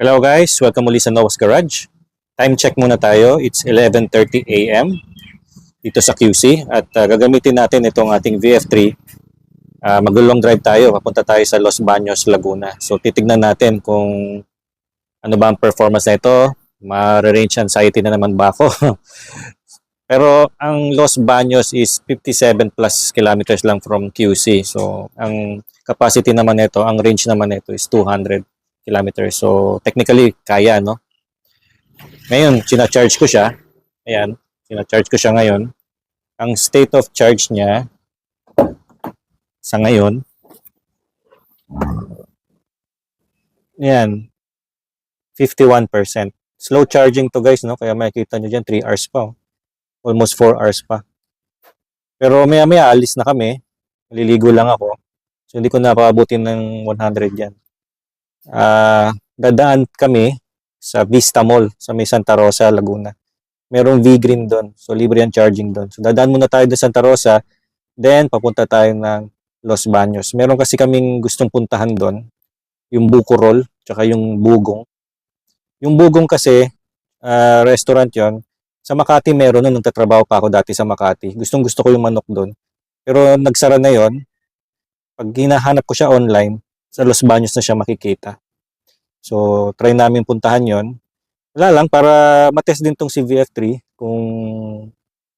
Hello guys, welcome muli sa Noah's Garage. Time check muna tayo. It's 11:30 AM dito sa QC at gagamitin natin itong ating VF3. Mag-long drive tayo, papunta tayo sa Los Baños, Laguna. So titignan natin kung ano ba ang performance na ito. Ma-range anxiety na naman ba ako? Pero ang Los Baños is 57 plus kilometers lang from QC. So ang capacity naman nito, ang range naman nito is 200 kilometers. So, technically, kaya, no? Ngayon, sina-charge ko siya. Ayan, sina-charge ko siya ngayon. Ang state of charge niya sa ngayon, ayan, 51%. Slow charging to guys, no? Kaya makikita nyo dyan, 3 hours pa. Oh. Almost 4 hours pa. Pero maya-maya, alis na kami. Maliligo lang ako. So, hindi ko napabutin ng 100 yan. Dadaan kami sa Vista Mall sa may Santa Rosa, Laguna. Merong V-Green doon. So, libre ang charging doon. So, dadaan muna tayo doon Santa Rosa. Then, papunta tayo ng Los Baños. Meron kasi kaming gustong puntahan doon. Yung Buko Roll, tsaka yung Bugong. Yung Bugong kasi, restaurant yon. Sa Makati meron nung nagtatrabaho pa ako dati sa Makati. Gustong gusto ko yung manok doon. Pero nagsara na yon. Pag hinahanap ko siya online, sa Los Baños na siya makikita. So, try namin puntahan yon. Wala lang, para matest din tong si VF3 kung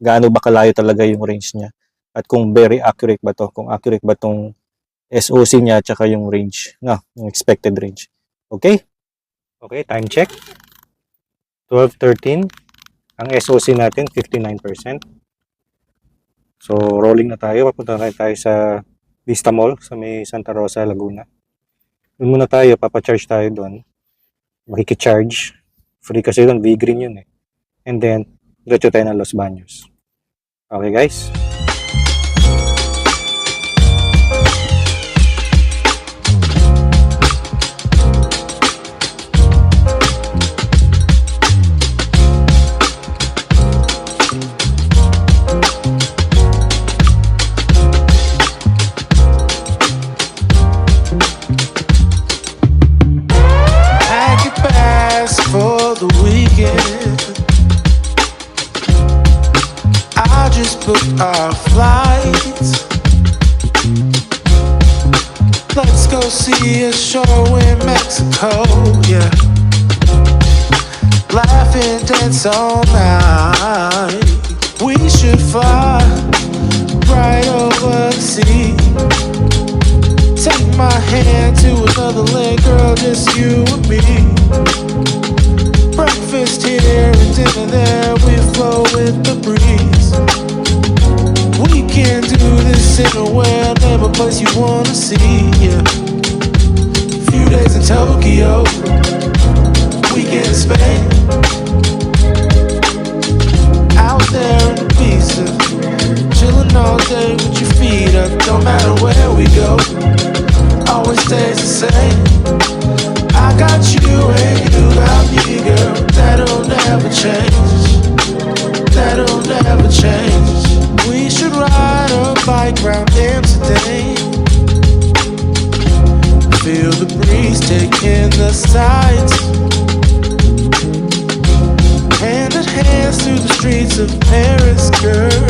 gaano ba kalayo talaga yung range niya. At kung very accurate ba to, kung accurate ba tong SOC niya at saka yung range, yung expected range. Okay? Okay, time check. 12:13. Ang SOC natin, 59%. So, rolling na tayo. Papunta tayo sa Vista Mall sa may Santa Rosa, Laguna. Doon muna tayo, papacharge tayo doon. Makikicharge. Free kasi doon, V-Green yun eh. And then, diretso tayo ng Los Baños. Okay guys? For the weekend, I just booked our flights. Let's go see a show in Mexico, yeah. Laugh and dance all night. We should fly right over the sea. Take my hand to another land, girl, just you and me. Breakfast here and dinner there, we flow with the breeze. We can do this anywhere, never place you wanna see, yeah. Few days in Tokyo, weekend in Spain. Out there in Ibiza, chillin' all day with your feet up. Don't matter where we go, always stays the same. I got you and you got me, girl. That'll never change. That'll never change. We should ride a bike round Amsterdam. Feel the breeze taking the sights. Hand in hand through the streets of Paris, girl.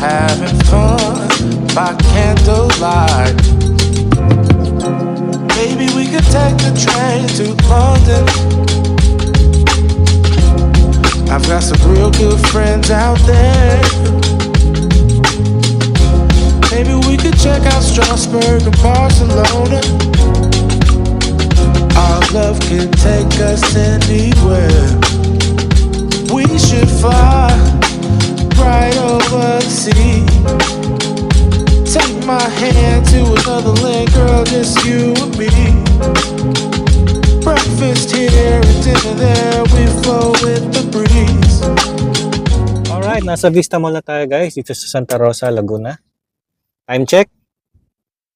Having fun by candlelight. Maybe we could take the train to London. I've got some real good friends out there. Maybe we could check out Strasbourg and Barcelona. Our love can take us anywhere. We should fly right over the sea. Take my hand to another land, girl, just you and me. Breakfast here and dinner there, we flow with the breeze. Alright, nasa Vista Mall na tayo guys, dito sa Santa Rosa, Laguna. Time check,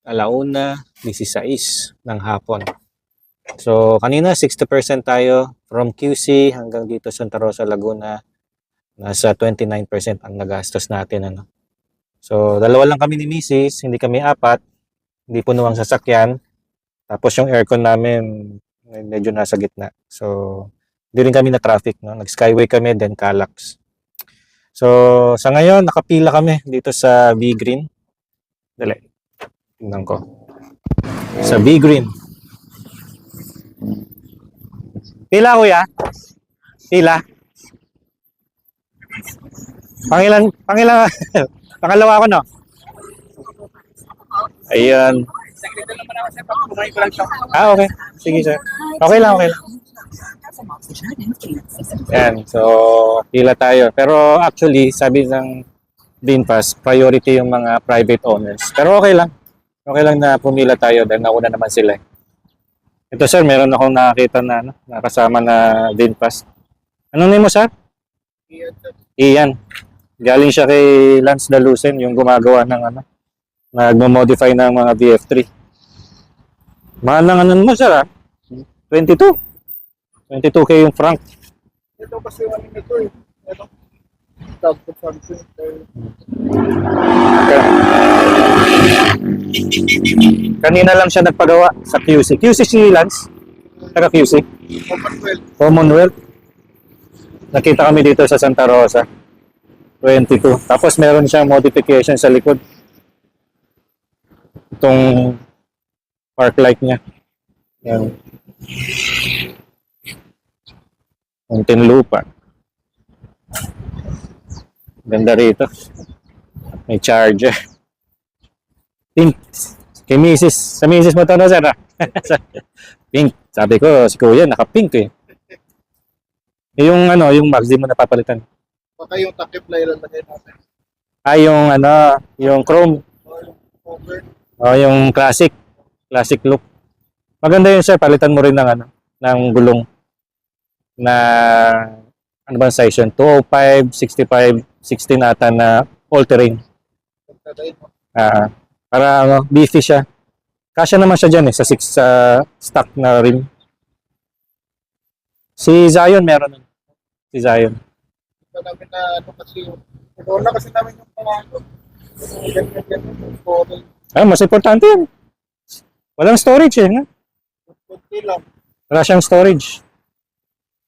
1:16 ng hapon. So, kanina 60% tayo from QC hanggang dito Santa Rosa, Laguna. Nasa 29% ang nagastos natin, ano. So, dalawa lang kami ni Mrs., hindi kami apat, hindi puno ang sasakyan. Tapos yung aircon namin, medyo nasa gitna. So, hindi rin kami na traffic, no? Nag-skyway kami, then Calax. So, sa ngayon, nakapila kami dito sa V-Green. Dali. Tingnan ko. Sa V-Green. Pila, kuya? Pila? Pangilan, pangalawa ko, no? Ayun. Okay. Sige, sir. Okay lang, okay lang. Yan. So, pila tayo. Pero actually, sabi ng DinPass, priority yung mga private owners. Pero okay lang. Okay lang na pumila tayo dahil nauna naman sila. Ito, sir, meron akong nakakita na nakasama na DinPass. Anong name mo, sir? Ian. Galing siya kay Lance Dalusen, yung gumagawa ng nagmo-modify ng mga VF3. Mahal ng ano mo, sir, 22. 22K yung frank. Ito kasi yung ano nito eh. Ito. Tag ko something. Kanina lang siya nagpagawa sa QC. QC si Lance? Taga QC? Commonwealth. Nakita kami dito sa Santa Rosa. 22. Tapos meron siyang modification sa likod. Itong park light niya. Yan. Muntinlupa. Ganda rito. May charger. Pink. Kay Mrs. Sa Mrs. mo to na, sir, Pink. Sabi ko, si Kuya, naka-pink eh. Yung yung mags, di mo napapalitan. Baka yung takip na ilalagay natin. Yung chrome. O yung cover. Yung classic look. Maganda yun, sir. Palitan mo rin ng gulong na ano ba size yun? 205, 65, 16 ata na all-terrain. Para beefy siya. Kasya naman siya dyan sa 6 stock na rim. Si Zion meron. Si Zion. Ito namin na kasi yung na kasi namin yung pangalan. Ganyan. Mas importante yan. Walang storage eh. Kunti lang. Wala siyang storage.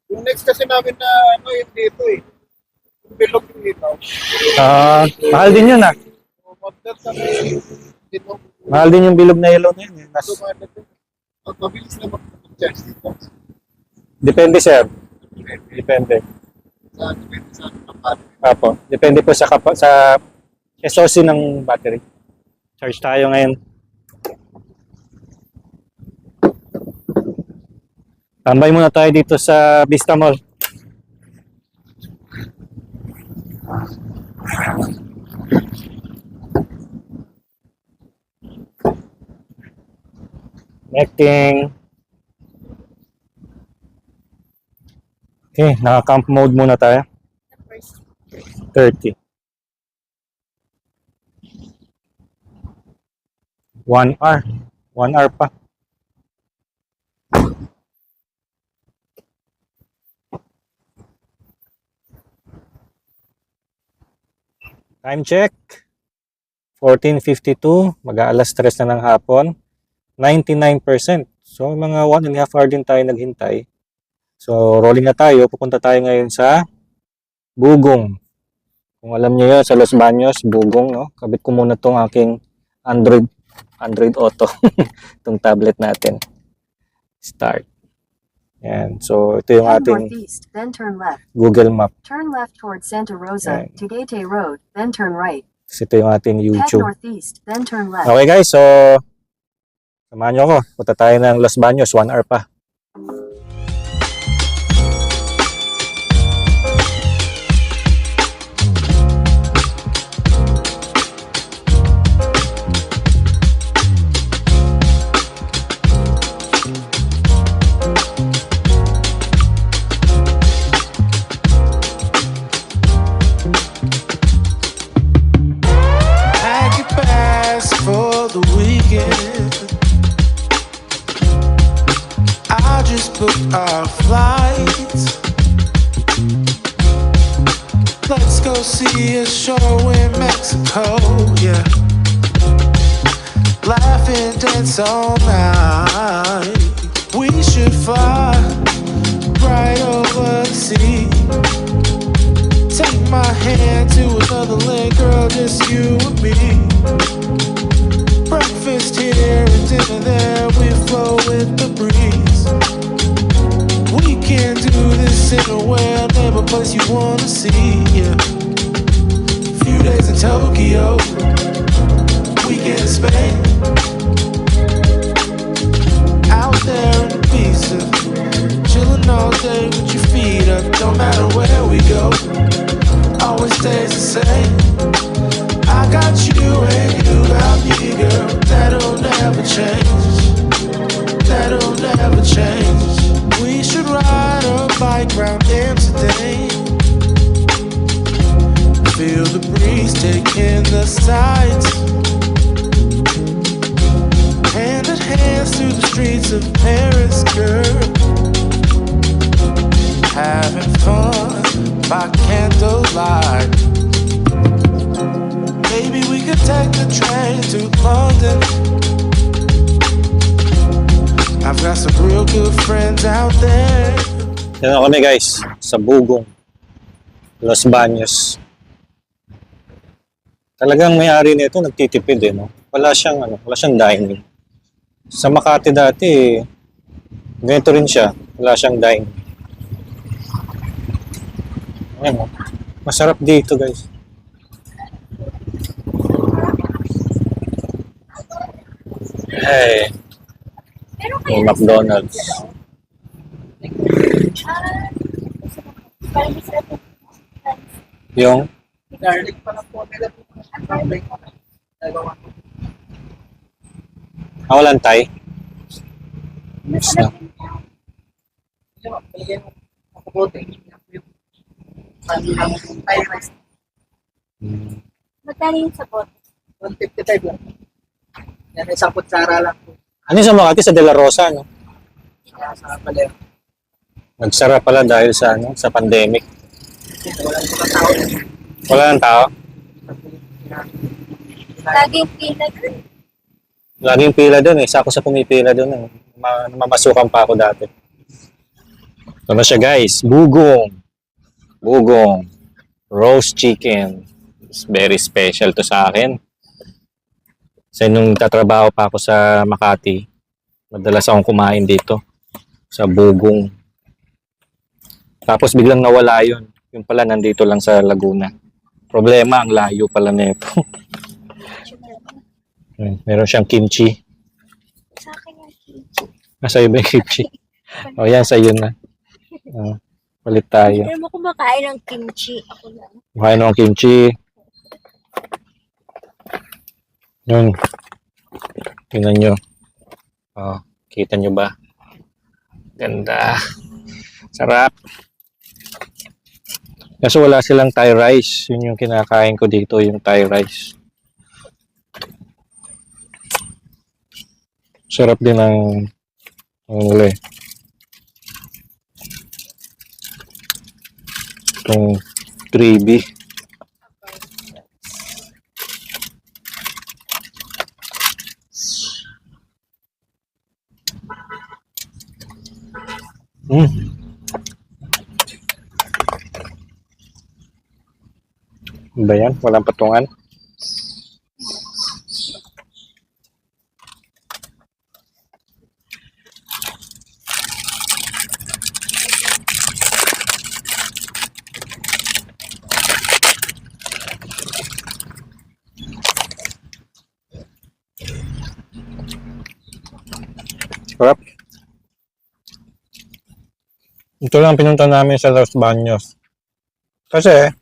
Yung next kasi namin na yung dito eh. Yung bilog yung dito. Mahal din yun So, magdat kami dito. Mahal din yung bilog na yellow na yun. Mabilis na mag-charge dito. Depende, sir. Depende. Depende sa kapal. Apo. Depende po sa SOC ng battery. Charge tayo ngayon. Tambay muna tayo dito sa Vista Mall. Connecting. Okay, naka-camp mode muna tayo. 30. 1 hour. 1 hour pa. Time check. 14:52. Mag-aalas 3 na ng hapon. 99%. So, mga 1.5 hour din tayo naghintay. So, rolling na tayo. Pupunta tayo ngayon sa Bugong. Kung alam niyo yun, sa Los Baños, Bugong, no? Kabit ko muna tong aking Android Auto. Itong tablet natin. Start. Yan. So, ito yung Head ating northeast, then turn left. Google Map. Turn left towards Santa Rosa, Right. Tugete Road, then turn right. Kasi ito yung ating Head YouTube. northeast, then turn left. Okay guys, so samahan nyo ako. Punta tayo ng Los Baños, 1 hour pa. Pack your bags for the weekend. I just booked our flights. Let's go see a show in Mexico, yeah. laughing, dance all night. We should fly right over the sea. Take my hand to another land, girl, just you and me. Breakfast here and dinner there, we flow with the breeze. We can do this anywhere, never place you wanna see, yeah. Few days in Tokyo, weekend in Spain. Out there in Ibiza, chillin' all day with your feet up. Don't matter where we go, always stays the same. I got you and you got me, girl. That'll never change. That'll never change. We should ride a bike round Amsterdam. Feel the breeze taking the sights. Hand in hand through the streets of Paris, girl. Having fun by candlelight. Maybe we could take the train to London. I've got some real good friends out there. Yan na kami guys, sa Bugong, Los Baños. Talagang may-ari nito nagtitipid eh, no? Wala siyang dining. Sa Makati dati, ganito rin siya, wala siyang dining. Ayan, no? Masarap dito guys. Hey, may McDonald's. Yung Garlic pa na po nila. walang Thai. Yes na. Magkano yung sabot? 155 lang. Yan, isang kutsara lang po. Ano sa Makati? Sa De La Rosa, no? Sa Paler. Nagsara pala dahil sa sa pandemic. Wala po na tao. Wala nang tao. Laging pinag. Laging pila doon eh. Isa ako sa pumipila doon eh. Mamasukan pa ako dati. Ito na siya guys. Bugong. Bugong. Roast chicken. It's very special to sa akin. Kasi nung tatrabaho pa ako sa Makati, madalas akong kumain dito. Sa Bugong. Tapos biglang nawala yun. Yung pala nandito lang sa Laguna. Problema, ang layo pala nito. Meron siyang kimchi. Sa akin yung kimchi. Nasa iyo ba yung kimchi? O yan, sa iyo na. Palit tayo. Pero mo kumakain ng kimchi. Ako lang. Kumain ng kimchi. Yun. Tingnan nyo. Oh, kita nyo ba? Ganda. Sarap. Kaso wala silang Thai rice. Yun yung kinakain ko dito, yung Thai rice. Sarap din ng uli. Itong gravy. Ba yan? Walang patungan? Sarap. Ito lang pinunta namin sa Los Baños. Kasi,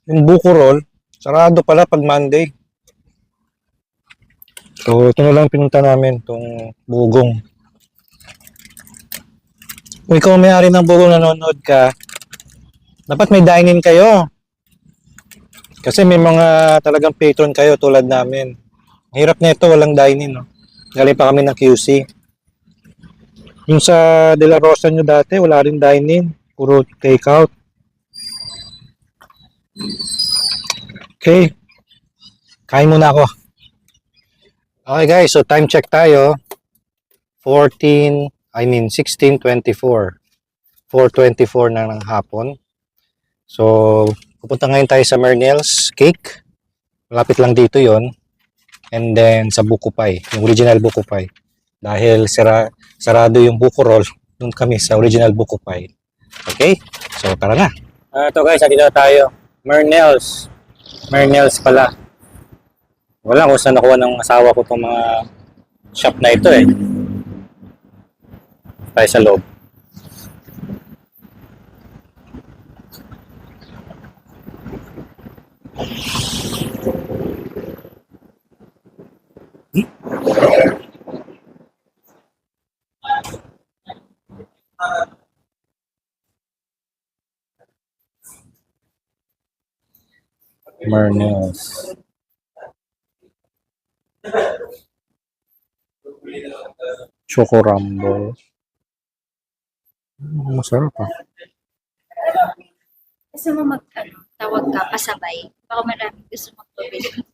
yung buko roll, sarado pala pag Monday. So, ito na lang pinunta namin, itong Bugong. Kung ikaw may-ari ng Bugong, nanonood ka, dapat may dine-in kayo. Kasi may mga talagang patron kayo tulad namin. Ang hirap na ito, walang dine-in. No? Galing pa kami ng QC. Yung sa De La Rosa nyo dati, wala rin dine-in. Puro take-out. Okay. Kain muna ako. Okay guys, so time check tayo. 16:24. 4:24 na ng hapon. So, pupunta ngayon tayo sa Mernels Cake. Malapit lang dito yon. And then sa Buko Pie, yung original Buko Pie. Dahil sarado yung Buko Roll, doon kami sa original Buko Pie. Okay? So, tara na. Ito guys, dito na tayo. Mernels. Mernels pala. Wala kung saan nakuha ng asawa ko itong mga shop na ito eh. Tayo sa loob. Mernels. Choco Rumble. Masarap ah. Gusto mo tawag ka, pasabay. Baka maraming gusto magpabili.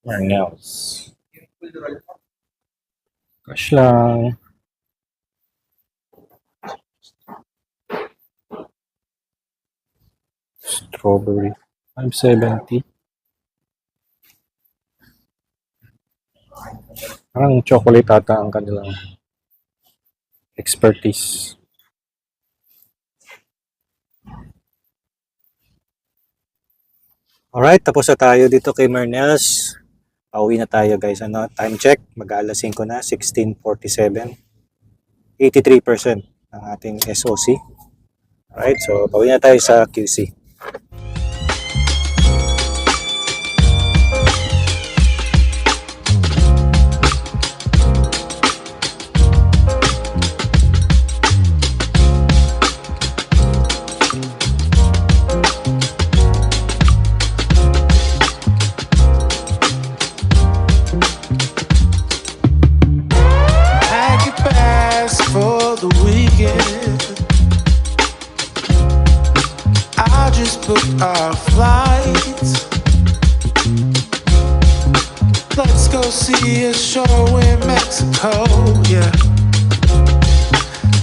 Mernels. Cash lang. Strawberry. 570. Parang chocolate ata ang kanilang expertise. Alright, tapos na tayo dito kay Mernels. Pauwi na tayo guys. Time check. Mag-aalas 5 na. 16:47. 83% ng ating SOC. Alright, so pauwi na tayo sa QC. Pack your bags for the weekend. I just booked our flights. Let's go see a show in Mexico, yeah.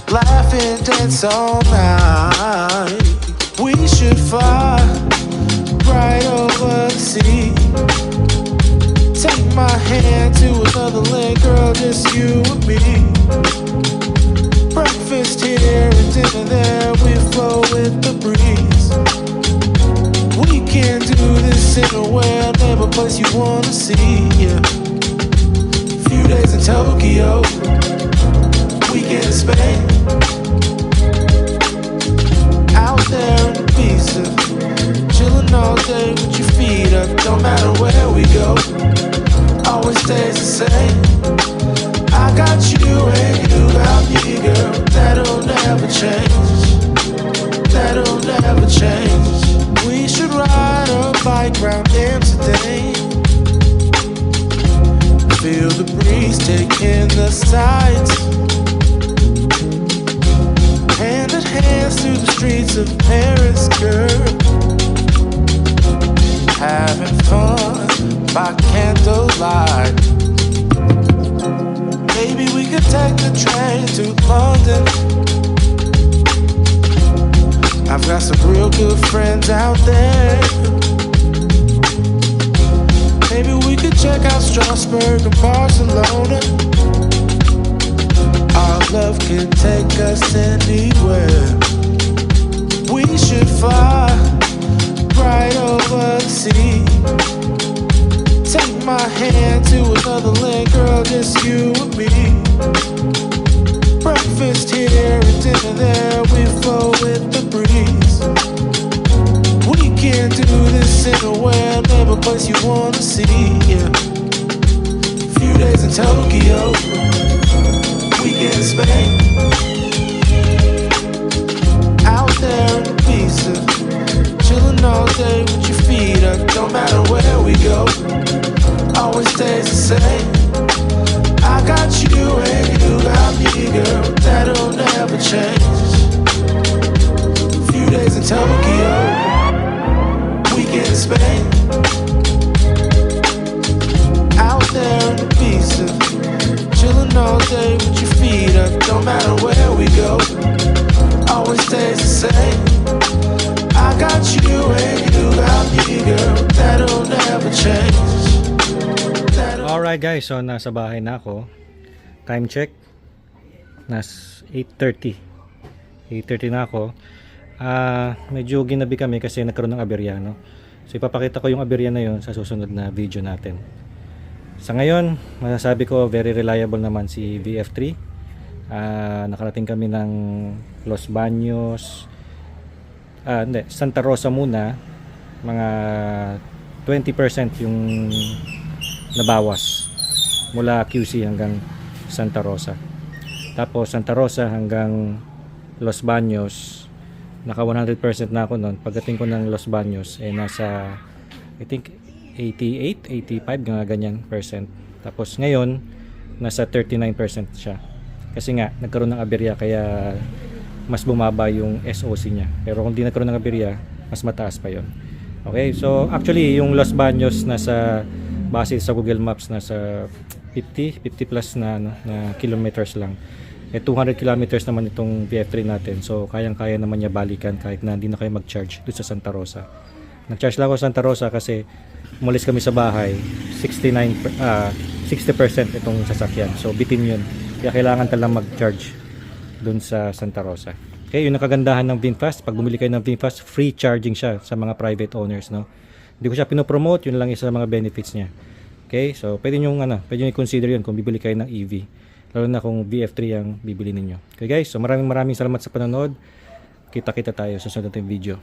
Laugh and dance all night. We should fly right over the sea. Take my hand to another land, girl, just you and me. Breakfast here and dinner there, we flow with the breeze. We can do this anywhere, never place you wanna see, yeah. Few days in Tokyo, weekend in Spain. Out there in Ibiza, chilling all day with your feet up. Don't matter where we go, always stays the same. I got you and you got me, girl. That'll never change. That'll never change. We should ride a bike round Amsterdam. Feel the breeze taking the sights. Hand in hand through the streets of Paris, girl. Having fun by candlelight. Maybe we could take the train to London. I've got some real good friends out there. Maybe we could check out Strasbourg and Barcelona. Our love can take us anywhere. We should fly right over the sea. Take my hand to another land, girl, just you and me. Breakfast here and dinner there, we flow with the breeze. We can do this anywhere, never place you wanna see, yeah. Few days in Tokyo, weekend in Spain. Out there in Ibiza, chilling all day with your feet up. Don't matter where we go, always stays the same. I got you and you got me, girl. That'll never change. Tokyo, weekend in Spain. Out there in Ibiza, chilling all day with your feet up. Don't matter where we go, always stays the same. I got you and you got me, girl. That'll never change. Alright guys, so nasa bahay na ako. Time check. Nas 8:30. 8:30 na ako. Medyo ginabi kami kasi nagkaroon ng aberya, no? So ipapakita ko yung aberya na yun sa susunod na video natin. Sa ngayon, masasabi ko very reliable naman si VF3. Nakarating kami ng Los Baños. Santa Rosa muna. Mga 20% yung nabawas mula QC hanggang Santa Rosa. Tapos Santa Rosa hanggang Los Baños, naka 100% na ako noon. Pagdating ko ng Los Baños nasa I think 88, 85 ganyan percent. Tapos ngayon nasa 39% siya. Kasi nga nagkaroon ng aberya kaya mas bumaba yung SOC niya. Pero kung di nagkaroon ng aberya, mas mataas pa 'yon. Okay, so actually yung Los Baños nasa base sa Google Maps nasa 50 plus na kilometers lang. 200 kilometers naman itong VF3 natin. So kayang-kaya naman niya balikan kahit na hindi na kayo mag-charge doon sa Santa Rosa. Nag-charge lang ako sa Santa Rosa kasi umalis kami sa bahay 60% itong sasakyan. So bitin 'yun. Kaya kailangan talagang mag-charge doon sa Santa Rosa. Okay, yun ang kagandahan ng VinFast. Pag bumili kayo ng VinFast, free charging siya sa mga private owners, no? Hindi ko siya pinopromote, yun lang isa sa mga benefits niya. Okay, so pwede nyo i-consider yun kung bibili kayo ng EV. Lalo na kung VF3 ang bibili ninyo. Okay guys, so maraming salamat sa panonood. Kita-kita tayo sa susunod na video.